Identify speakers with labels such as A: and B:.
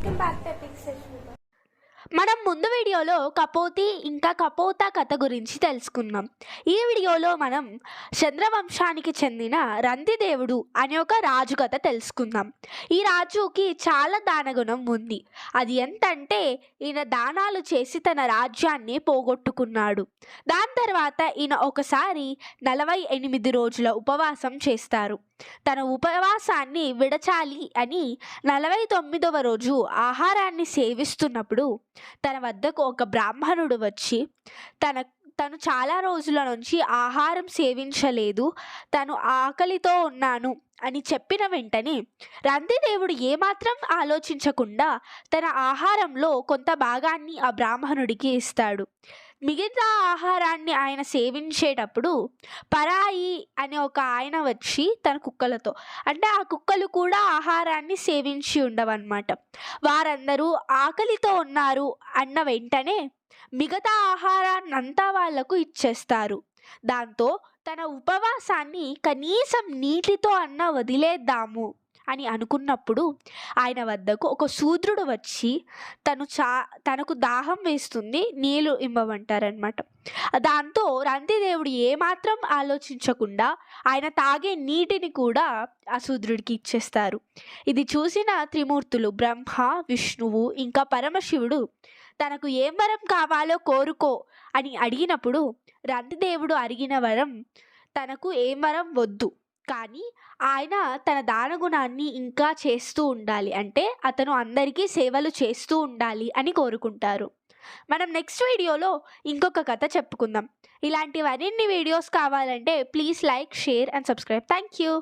A: Welcome back to epic session.
B: మనం ముందు వీడియోలో కపోతి ఇంకా కపోతా కథ గురించి తెలుసుకున్నాం. ఈ వీడియోలో మనం చంద్రవంశానికి చెందిన రంతిదేవుడు అనే ఒక రాజు కథ తెలుసుకుందాం. ఈ రాజుకి చాలా దానగుణం ఉంది. అది ఎంతంటే ఈయన దానాలు చేసి తన రాజ్యాన్ని పోగొట్టుకున్నాడు. దాని తర్వాత ఈయన ఒకసారి 48 రోజుల ఉపవాసం చేస్తారు. తన ఉపవాసాన్ని విడచాలి అని 49వ రోజు ఆహారాన్ని సేవిస్తున్నప్పుడు తన వద్దకు ఒక బ్రాహ్మణుడు వచ్చి తను చాలా రోజుల నుంచి ఆహారం సేవించలేదు, తను ఆకలితో ఉన్నాను అని చెప్పిన వెంటనే రంతిదేవుడు ఏమాత్రం ఆలోచించకుండా తన ఆహారంలో కొంత భాగాన్ని ఆ బ్రాహ్మణుడికి ఇస్తాడు. మిగతా ఆహారాన్ని ఆయన సేవించేటప్పుడు పరాయి అనే ఒక ఆయన వచ్చి తన కుక్కలతో, అంటే ఆ కుక్కలు కూడా ఆహారాన్ని సేవించి ఉండవన్నమాట. వారందరూ ఆకలితో ఉన్నారు అన్న వెంటనే మిగతా ఆహారాన్నంతా వాళ్లకు ఇచ్చేస్తారు. దాంతో తన ఉపవాసాన్ని కనీసం నీటితో అన్న వదిలేద్దాము అని అనుకున్నప్పుడు ఆయన వద్దకు ఒక శూద్రుడు వచ్చి తనకు దాహం వేస్తుంది, నీళ్లు ఇవ్వమంటారనమాట. దాంతో రంతిదేవుడు ఏమాత్రం ఆలోచించకుండా ఆయన తాగే నీటిని కూడా ఆ శూద్రుడికి ఇచ్చేస్తారు. ఇది చూసిన త్రిమూర్తులు బ్రహ్మ, విష్ణువు ఇంకా పరమశివుడు తనకు ఏం వరం కావాలో కోరుకో అని అడిగినప్పుడు రంతిదేవుడు అడిగిన వరం తనకు ఏం వరం వద్దు, కానీ ఆయన తన దానగుణాన్ని ఇంకా చేస్తూ ఉండాలి, అంటే అతను అందరికీ సేవలు చేస్తూ ఉండాలి అని కోరుకుంటారు. మనం నెక్స్ట్ వీడియోలో ఇంకొక కథ చెప్పుకుందాం. ఇలాంటి మరిన్ని వీడియోస్ కావాలంటే please like, share and subscribe. Thank you.